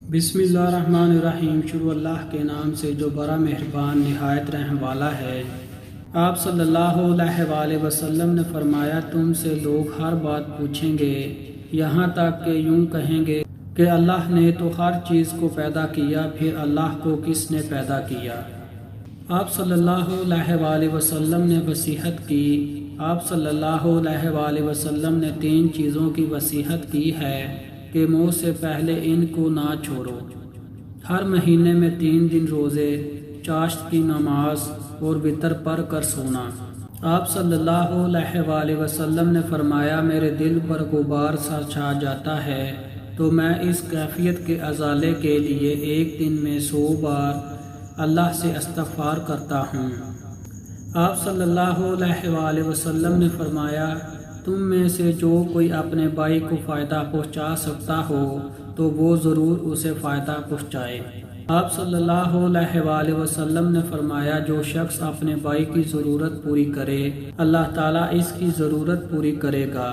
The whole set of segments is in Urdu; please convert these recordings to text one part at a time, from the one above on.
بسم اللہ الرحمن الرحیم۔ شروع اللہ کے نام سے جو بڑا مہربان نہایت رحم والا ہے۔ آپ صلی اللہ علیہ وآلہ وسلم نے فرمایا، تم سے لوگ ہر بات پوچھیں گے، یہاں تک کہ یوں کہیں گے کہ اللہ نے تو ہر چیز کو پیدا کیا، پھر اللہ کو کس نے پیدا کیا؟ آپ صلی اللہ علیہ وآلہ وسلم نے وصیحت کی۔ آپ صلی اللہ علیہ وآلہ وسلم نے 3 چیزوں کی وصیحت کی ہے کہ موت سے پہلے ان کو نہ چھوڑو۔ ہر مہینے میں 3 دن روزے، چاشت کی نماز اور وتر پڑھ کر سونا۔ آپ صلی اللہ علیہ وآلہ وسلم نے فرمایا، میرے دل پر غبار سا چھا جاتا ہے تو میں اس کیفیت کے ازالے کے لیے ایک دن میں 100 بار اللہ سے استغفار کرتا ہوں۔ آپ صلی اللہ علیہ وآلہ وسلم نے فرمایا، تم میں سے جو کوئی اپنے بھائی کو فائدہ پہنچا سکتا ہو تو وہ ضرور اسے فائدہ پہنچائے۔ آپ صلی اللہ علیہ وآلہ وسلم نے فرمایا، جو شخص اپنے بھائی کی ضرورت پوری کرے، اللہ تعالیٰ اس کی ضرورت پوری کرے گا۔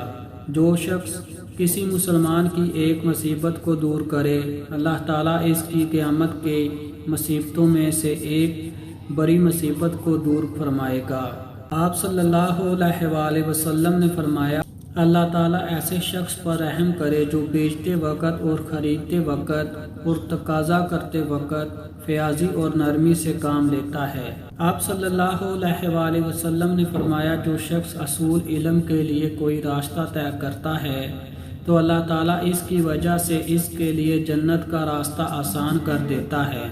جو شخص کسی مسلمان کی ایک مصیبت کو دور کرے، اللہ تعالیٰ اس کی قیامت کے مصیبتوں میں سے ایک بڑی مصیبت کو دور فرمائے گا۔ آپ صلی اللہ علیہ وآلہ وسلم نے فرمایا، اللہ تعالیٰ ایسے شخص پر رحم کرے جو بیچتے وقت اور خریدتے وقت اور تقاضا کرتے وقت فیاضی اور نرمی سے کام لیتا ہے۔ آپ صلی اللہ علیہ وآلہ وسلم نے فرمایا، جو شخص اصول علم کے لیے کوئی راستہ طے کرتا ہے تو اللہ تعالیٰ اس کی وجہ سے اس کے لیے جنت کا راستہ آسان کر دیتا ہے،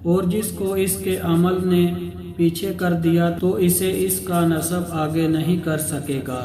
اور جس کو اس کے عمل نے پیچھے کر دیا تو اسے اس کا نصب آگے نہیں کر سکے گا۔